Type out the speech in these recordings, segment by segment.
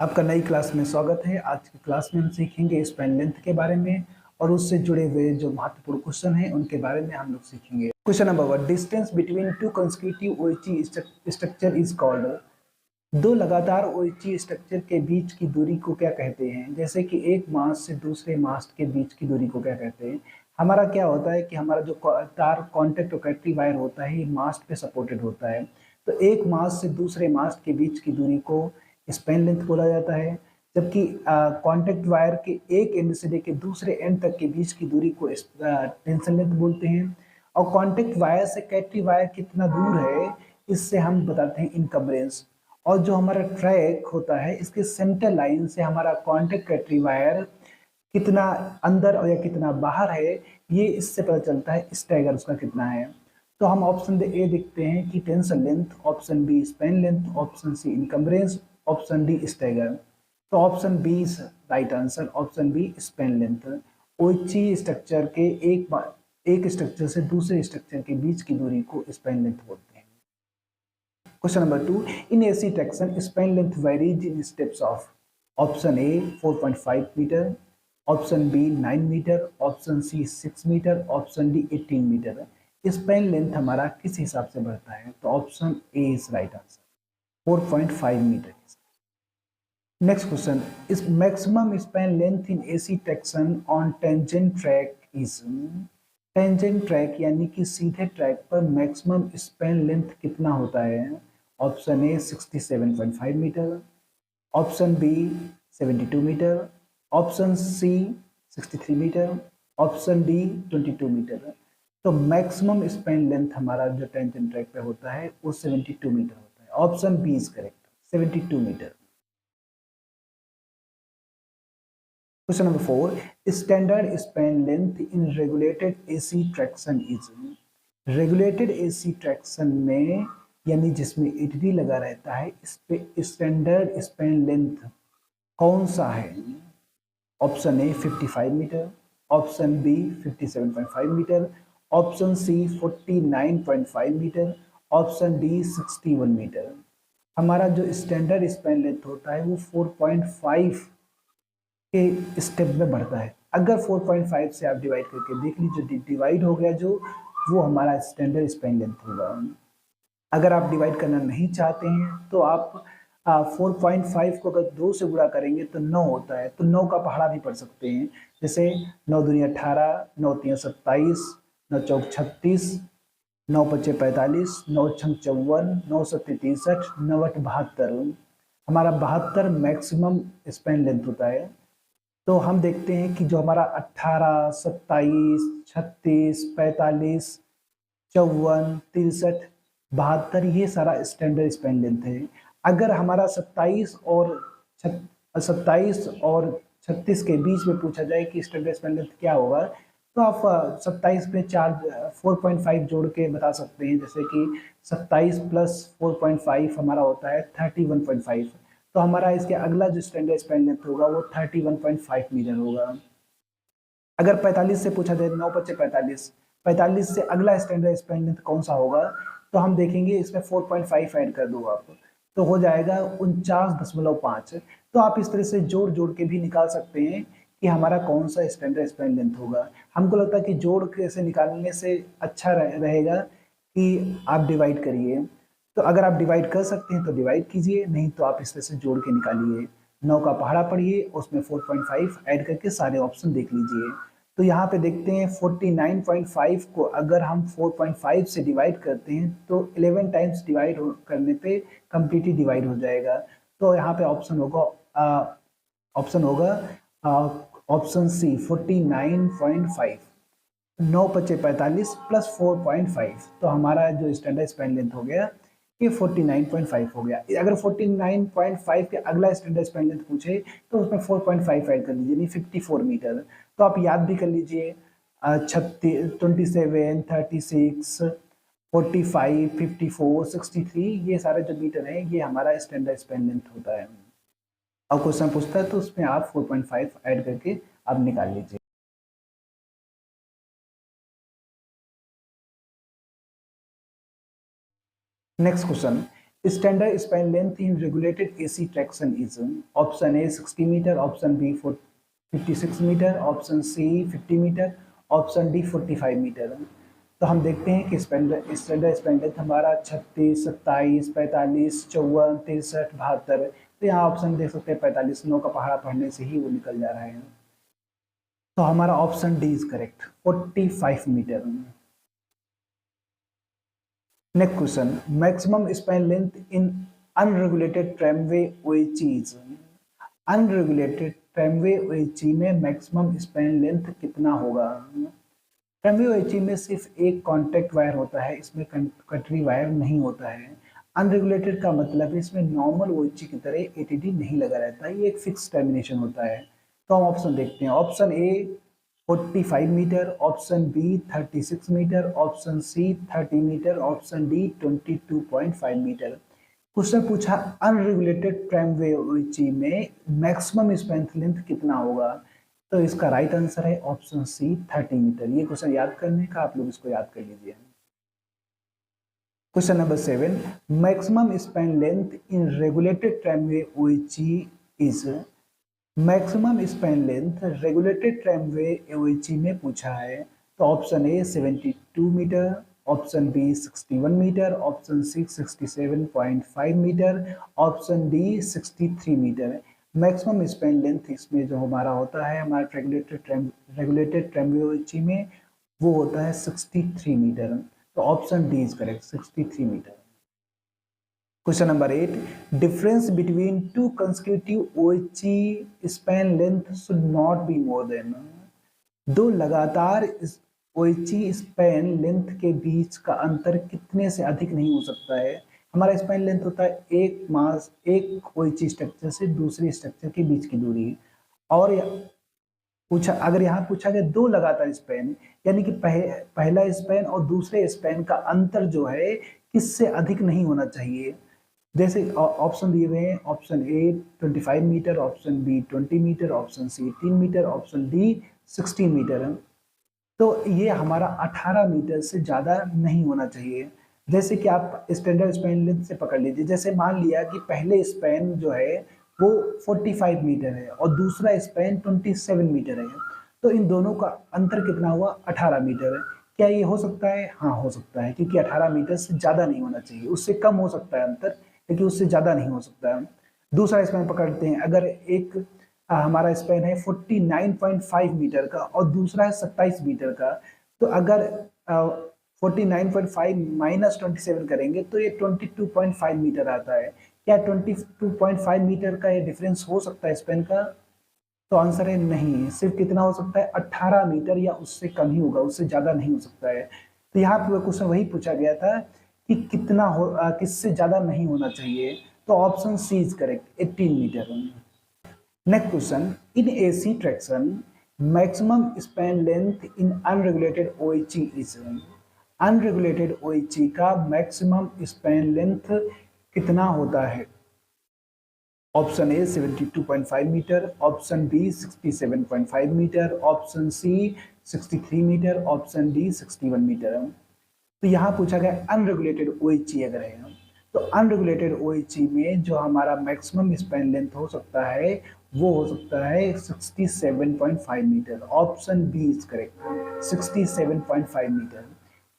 आपका नई क्लास में स्वागत है। आज की क्लास में हम सीखेंगे स्पैन लेंथ के बारे में और उससे जुड़े हुए जो महत्वपूर्ण क्वेश्चन हैं उनके बारे में हम लोग सीखेंगे। Question number 1, distance between two consecutive OHE structure is called. दो लगातार ओएचई स्ट्रक्चर के बीच की दूरी को क्या कहते हैं? जैसे कि एक मास्ट से दूसरे मास्ट के बीच की दूरी को क्या कहते हैं? हमारा क्या होता है कि हमारा जो तार कॉन्टेक्ट और कैटरी वायर होता है ये मास्ट पे सपोर्टेड होता है। तो एक मास्ट से दूसरे मास्ट के बीच की दूरी को स्पैन लेंथ बोला जाता है, जबकि कॉन्टेक्ट वायर के एक एंड से लेकर दूसरे एंड तक के बीच की दूरी को टेंशन लेंथ बोलते हैं। और कॉन्टेक्ट वायर से कैटरी वायर कितना दूर है इससे हम बताते हैं इनकम्बरेंस। और जो हमारा ट्रैक होता है इसके सेंटर लाइन से हमारा कॉन्टेक्ट कैटरी वायर कितना अंदर और या कितना बाहर है ये इससे पता चलता है स्टैगर उसका कितना है। तो हम ऑप्शन ए देखते हैं कि tension length, option B span length, option C encumbrance, option D stagger. तो option B is right answer, option B span length. OHE structure के एक स्ट्रक्चर से दूसरे स्ट्रक्चर के बीच की दूरी को स्पैन लेंथ बोलते हैं। Question number 2, in AC traction span length varies in steps of. Option A 4.5 metre, option B 9 metre, option C 6 metre, option D 18 metre. Span length हमारा किस हिसाब से बढ़ता है? तो option A is right answer, 4.5 metre. Next question, इस maximum span length in AC traction on tangent track is. Tangent track यानी कि सीधे ट्रैक पर मैक्सिमम स्पैन लेंथ कितना होता है? Option A 67.5 metre, option B 72 metre, option C 63 metre, option D 22 metre. तो maximum span length हमारा जो टेंजेंट ट्रैक पे होता है वो 72 मीटर होता है। Option B is correct, 72 metre. Question number 4, standard span length in regulated AC traction is। regulated AC traction में यानी जिसमें ETD लगा रहता है इस पे स्टैंडर्ड स्पैन लेंथ कौन सा है? Option A 55 metre, option B 57.5 metre, option C 49.5 metre, option D 61 metre. हमारा जो स्टैंडर्ड स्पैन लेंथ होता है वो 4.5 के स्टेप में बढ़ता है। अगर 4.5 से आप डिवाइड करके देख लीजिए, डिवाइड हो गया जो वो हमारा स्टैंडर्ड स्पैन लेंथ होगा। अगर आप डिवाइड करना नहीं चाहते हैं तो आप 4.5 को अगर 2 से गुणा करेंगे तो 9 होता है, तो 9 का पहाड़ा भी पढ़ सकते हैं। जैसे 9 दूनी 18, 9 तीन 27, 9 चौक 36, 9 पच्चे 45, 9 छंग 54, 9 सत्ते 63, 9 अठ 72। हमारा 72 मैक्सिमम स्पैन लेंथ होता है। तो हम देखते हैं कि जो हमारा 18, 27, 36, 45, 54, 63, 72 ये सारा स्टैंडर्ड स्पैन लेंथ है। अगर हमारा 27 और 36 के बीच में पूछा जाए कि स्टैंडर्ड स्पैन लेंथ क्या होगा, तो आप 27 में 4.5 जोड़ के बता सकते हैं। जैसे कि 27 प्लस 4.5 हमारा होता है 31.5। तो हमारा इसके अगला जो स्टैंडर्ड स्पैन लेंथ होगा वो 31.5 मीटर होगा। अगर 45 से पूछा जाए 9 बच्चे 45, 45 से अगला स्टैंडर्ड स्पैन लेंथ कौन सा होगा? तो हम देखेंगे इसमें 4.5 ऐड कर दो आप, तो हो जाएगा 49.5। तो आप इस तरह से जोड़ जोड़ के भी निकाल सकते हैं कि हमारा कौन सा स्टैंडर्ड स्पैन लेंथ होगा। हमको लगता है कि जोड़ के से निकालने से अच्छा रहेगा कि आप डिवाइड करिए। तो अगर आप डिवाइड कर सकते हैं तो डिवाइड कीजिए, नहीं तो आप इस तरह से जोड़ के निकालिए। 9 का पहाड़ा पढ़िए, उसमें 4.5 ऐड करके सारे ऑप्शन देख लीजिए। तो यहाँ पे देखते हैं 49.5 को अगर हम 4.5 से डिवाइड करते हैं तो 11 टाइम्स डिवाइड करने पे कंप्लीटली डिवाइड हो जाएगा। तो यहाँ पे ऑप्शन होगा ऑप्शन सी 49.5। 9 पच्चे 45 प्लस 4.5, तो हमारा जो स्टैंडर्ड स्पैन लेंथ हो गया ये 49.5 हो गया। अगर 49.5 के अगला स्टैंडर्ड स्पैन लेंथ पूछे तो उसमें 4.5 ऐड कर लीजिए, यानी 54 मीटर। तो आप याद भी कर लीजिए 27, 36, 45, 54, 63 ये सारे जो मीटर हैं ये हमारा स्टैंडर्ड स्पैन लेंथ होता है। अब क्वेश्चन पूछता है तो उसमें आप 4.5 ऐड करके आप निकाल लीजिए। Next question, Standard span length in regulated AC traction is option A 60 meter, option B 56 metre, option C 50 metre, option D 45 metre. तो हम देखते हैं कि स्टैंडर्ड स्पैन लेंथ हमारा 36, 27, 45, 54, 63, 72। तो यहाँ ऑप्शन देख सकते हैं 45, 9 का पहाड़ा पढ़ने से ही वो निकल जा रहा है। तो हमारा option D is correct, 45 metre. Next question, maximum span length in unregulated tramway OHE is. Unregulated tramway OHE में मैक्सिमम स्पैन लेंथ कितना होगा? ट्रैमवे OHE में सिर्फ एक कॉन्टैक्ट वायर होता है, इसमें कटरी वायर नहीं होता है। अनरेगुलेटेड का मतलब इसमें नॉर्मल OHE की तरह ATD नहीं लगा रहता है, ये एक फिक्स टर्मिनेशन होता है। तो हम ऑप्शन देखते हैं, option A 45 metre, option B 36 metre, option C 30 metre, option D 22.5 metre. Question पूछा अनरेगुलेटेड ट्रैमवे OHE में मैक्सिमम स्पैन लेंथ कितना होगा? तो इसका राइट आंसर है ऑप्शन सी 30 मीटर। ये क्वेश्चन याद करने का, आप लोग इसको याद कर लीजिए। Question number 7, maximum span length in regulated tramway OHE is. Maximum span length regulated tramway OHE में पूछा है। तो option A 72 metre, option B 61 metre, option C 67.5 metre, option D 63 metre. Maximum span length इसमें जो हमारा होता है, हमारा रेगुलेटेड ट्रैमवे OHE में वो होता है 63 मीटर। तो option D is correct, 63 metre. Question number 8, difference between two consecutive OHE span length should not be more than. दो लगातार OHE स्पैन लेंथ के बीच का अंतर कितने से अधिक नहीं हो सकता है। हमारा स्पैन लेंथ होता है एक OHE स्ट्रक्चर से दूसरे स्ट्रक्चर के बीच की दूरी। और अगर यहाँ पूछा गया दो लगातार स्पैन, यानी कि पहला स्पैन और दूसरे स्पैन का अंतर जो है किससे अधिक नहीं होना चाहिए। जैसे ऑप्शन दिए हुए हैं, option A 25 metre, option B 20 metre, option C 18 metre, option D 16 metre. तो ये हमारा 18 मीटर से ज़्यादा नहीं होना चाहिए। जैसे कि आप स्टैंडर्ड स्पैन लेंथ से पकड़ लीजिए, जैसे मान लिया कि पहले स्पैन जो है वो 45 मीटर है और दूसरा स्पैन 27 मीटर है, तो इन दोनों का अंतर कितना हुआ? 18 मीटर है। क्या ये हो सकता है? हाँ, हो सकता है, क्योंकि 18 मीटर से ज़्यादा नहीं होना चाहिए। उससे कम हो सकता है अंतर, लेकिन उससे ज़्यादा नहीं हो सकता है। दूसरा स्पैन पकड़ते हैं, अगर एक हमारा स्पैन है 49.5 मीटर का और दूसरा है 27 मीटर का, तो अगर 49.5 माइनस 27 करेंगे तो ये 22.5 मीटर आता है। क्या 22.5 मीटर का ये डिफरेंस हो सकता है स्पैन का? तो आंसर है नहीं। सिर्फ कितना हो सकता है? 18 मीटर या उससे कम ही होगा, उससे ज़्यादा नहीं हो सकता है। तो यहाँ पर क्वेश्चन वही पूछा गया था कि कितना हो, किससे ज़्यादा नहीं होना चाहिए। तो option C is correct, 18 metre. Next question, in AC traction maximum span length in unregulated OHE is. Unregulated OHE का मैक्सिमम स्पैन लेंथ कितना होता है? Option A 72.5 metre, option B 67.5 metre, option C 63 metre, option D 61 metre. तो यहाँ पूछा गया unregulated OHE अगर है, तो अनरेगुलेटेड OHE में जो हमारा मैक्सिमम स्पैन लेंथ हो सकता है वो हो सकता है 67.5 metre. Option B is correct, 67.5 metre.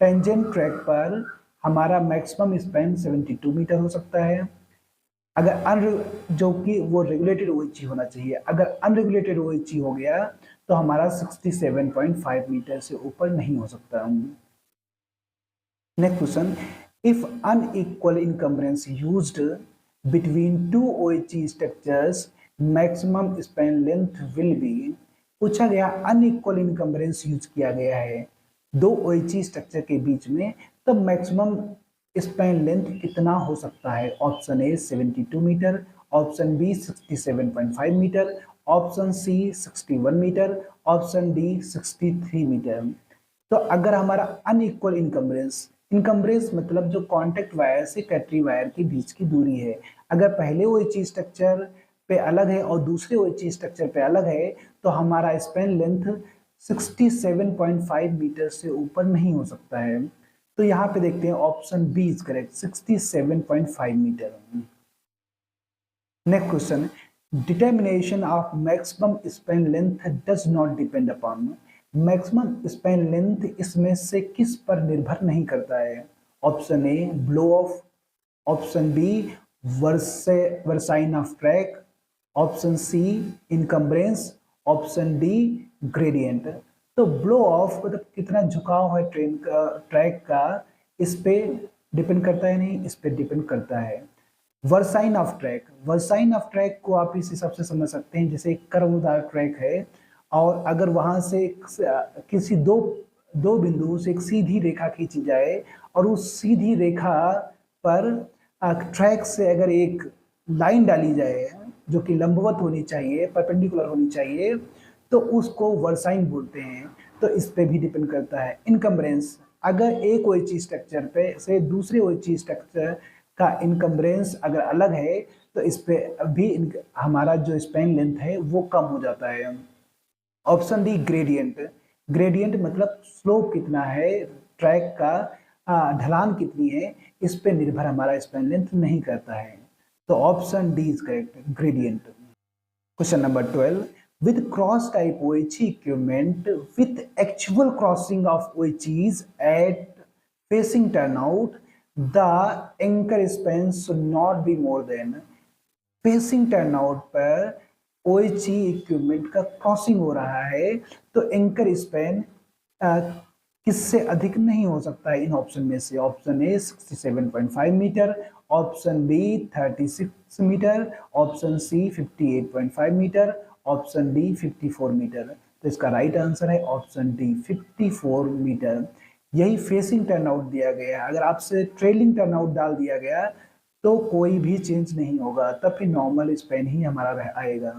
Tangent track पर हमारा मैक्सिमम स्पैन 72 मीटर हो सकता है, अगर जो कि वो रेगुलेटेड OHE होना चाहिए। अगर अनरेगुलेटेड OHE हो गया तो हमारा 67.5 मीटर से ऊपर नहीं हो सकता। Next question, if unequal encumbrance used between two OHE structures maximum span length will be. पूछा गया अनइक्वल इनकम्बरेंस यूज किया गया है दो OHE स्ट्रक्चर के बीच में, तब मैक्सिमम स्पैन लेंथ कितना हो सकता है? Option A 72 metre, option B 67.5 metre, option C 61 metre, option D 63 metre. तो अगर हमारा अनइक्वल इनकम्बरेंस मतलब जो कॉन्टेक्ट वायर से कटरी वायर के बीच की दूरी है, अगर पहले OHE स्ट्रक्चर पे अलग है और दूसरे OHE स्ट्रक्चर पे अलग है, तो हमारा स्पैन लेंथ 67.5 मीटर से ऊपर नहीं हो सकता है। तो यहाँ पे देखते हैं option B is correct, 67.5 metre. Next question, determination of maximum span length does not depend upon. Maximum span length इसमें से किस पर निर्भर नहीं करता है? Option A blow off, option B versine of track, option C encumbrance, option D gradient. तो blow off मतलब कितना झुकाव है ट्रेन का, ट्रैक का, इस पे डिपेंड करता है? नहीं, इस पे डिपेंड करता है। Versine of track, versine of track को आप इस हिसाब से समझ सकते हैं जैसे एक कर्वदार ट्रैक है और अगर वहां से किसी दो दो बिंदु से एक सीधी रेखा खींची जाए और उस सीधी रेखा पर ट्रैक से अगर एक लाइन डाली जाए जो कि लंबवत होनी चाहिए, परपेंडिकुलर होनी चाहिए, तो उसको वर्साइन बोलते हैं। तो इस पे भी डिपेंड करता है। इनकम्बरेंस, अगर एक OHE स्ट्रक्चर पे से दूसरे OHE स्ट्रक्चर का इनकम्बरेंस अगर अलग है तो इस पे भी हमारा जो स्पैन लेंथ है वो कम हो जाता है। ऑप्शन डी ग्रेडियंट, ग्रेडियंट मतलब स्लोप कितना है ट्रैक का, ढलान कितनी है, इस पे निर्भर हमारा स्पैन लेंथ नहीं करता है। तो option D is correct, gradient. Question number 12, with cross type OHE equipment with actual crossing of OHEs at facing turnout, the anchor span should not be more than। Facing turnout पर OHE equipment का crossing हो रहा है तो anchor span किससे अधिक नहीं हो सकता है इन ऑप्शन में से? Option A 67.5 metre, option B 36 metre, option C 58.5 metre, option D 54 metre. तो इसका राइट आंसर है ऑप्शन डी 54 मीटर। यही फेसिंग टर्नआउट दिया गया है। अगर आपसे ट्रेलिंग टर्नआउट डाल दिया गया तो कोई भी चेंज नहीं होगा, तब फिर नॉर्मल स्पैन ही हमारा आएगा।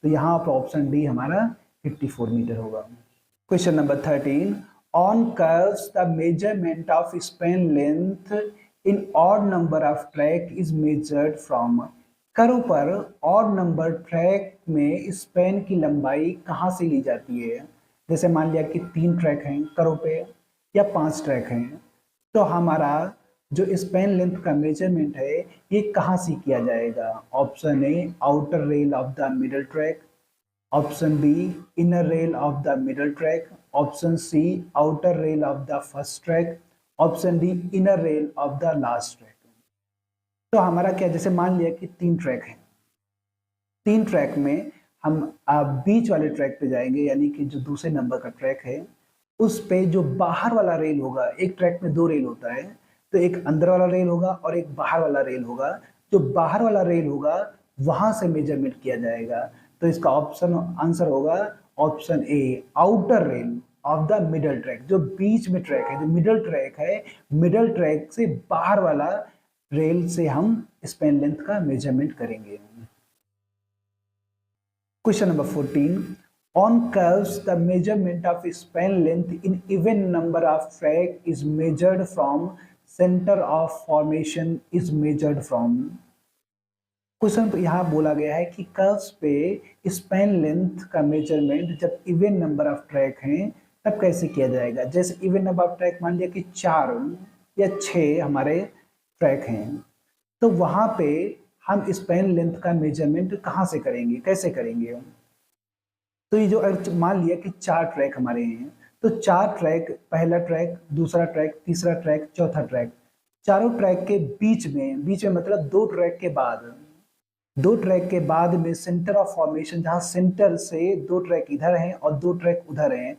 तो यहाँ पर ऑप्शन डी हमारा 54 मीटर होगा। Question number 13, on curves the measurement of span length in odd number of track is measured from. Curve पर ऑड नंबर ट्रैक में स्पैन की लंबाई कहाँ से ली जाती है? जैसे मान लिया कि 3 ट्रैक हैं कर्व पे या 5 ट्रैक हैं, तो हमारा जो स्पैन लेंथ का मेजरमेंट है ये कहाँ से किया जाएगा? Option A outer rail of the middle track, option B inner rail of the middle track, option C outer rail of the first track, option D inner rail of the last track. तो हमारा क्या, जैसे मान लिया कि 3 track हैं, 3 track में हम बीच वाले ट्रैक पे जाएंगे, यानी कि जो दूसरे नंबर का ट्रैक है उस पे जो बाहर वाला रेल होगा, एक ट्रैक में 2 रेल होता है, तो एक अंदर वाला रेल होगा और एक बाहर वाला रेल होगा। जो बाहर वाला रेल होगा वहां से मेजरमेंट किया जाएगा। तो इसका ऑप्शन आंसर होगा option A outer rail of the middle track. जो बीच में ट्रैक है, जो मिडल ट्रैक है, मिडल ट्रैक से बाहर वाला रेल से हम स्पैन लेंथ का मेजरमेंट करेंगे। Question number 14, on curves the measurement of span length in even number of track is measured from center of formation is measured from। Question तो यहाँ बोला गया है कि कर्व्स पे स्पैन लेंथ का मेजरमेंट जब इवन नंबर ऑफ ट्रैक हैं तब कैसे किया जाएगा? जैसे इवन नंबर ऑफ ट्रैक मान लिया कि 4 या 6 हमारे ट्रैक हैं, तो वहां पे हम स्पैन लेंथ का मेजरमेंट कहाँ से करेंगे, कैसे करेंगे? तो ये जो मान लिया कि 4 ट्रैक हमारे हैं, तो 4 ट्रैक, पहला ट्रैक, दूसरा ट्रैक, तीसरा ट्रैक, चौथा ट्रैक, चारों ट्रैक के बीच में मतलब 2 ट्रैक के बाद, 2 ट्रैक के बाद में सेंटर ऑफ फॉर्मेशन, जहां सेंटर से 2 ट्रैक इधर हैं और 2 ट्रैक उधर हैं,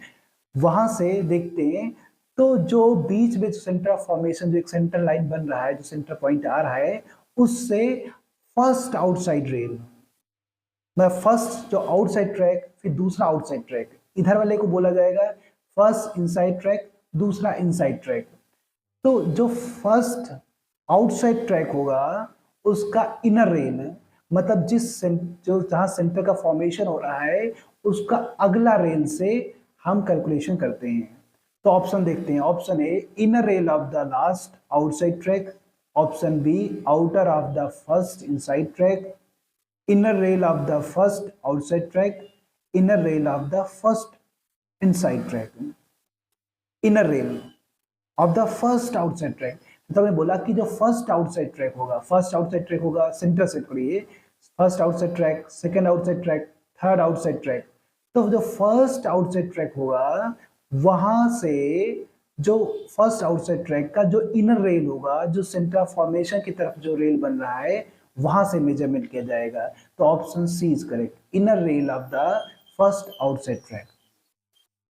वहां से देखते हैं तो जो बीच में जो सेंटर ऑफ फॉर्मेशन, जो एक सेंटर लाइन बन रहा है, जो सेंटर पॉइंट आ रहा है, उससे फर्स्ट आउटसाइड रेल, मतलब फर्स्ट जो आउटसाइड ट्रैक, फिर दूसरा आउटसाइड ट्रैक, इधर वाले को बोला जाएगा फर्स्ट इनसाइड ट्रैक, दूसरा इनसाइड ट्रैक। तो जो फर्स्ट आउटसाइड ट्रैक होगा उसका इनर रेल, मतलब जो जहां सेंटर का फॉर्मेशन हो रहा है उसका अगला रेल से हम कैलकुलेशन करते हैं। तो ऑप्शन देखते हैं। Option A inner rail of the last outside track, option B outer of the first inside track, inner rail of the first outside track, inner rail of the first inside track। inner rail of the first outside track. तो हमने बोला कि जो first outside track होगा, first outside track होगा, centre से करिए, first outside track, second outside track, third outside track. तो जो फर्स्ट आउटसाइड ट्रैक होगा वहां से जो फर्स्ट आउटसाइड ट्रैक का जो इनर रेल होगा, जो सेंटर फॉर्मेशन की तरफ जो रेल बन रहा है वहां से मेजरमेंट किया जाएगा। तो option C is correct, inner rail of the first outside track.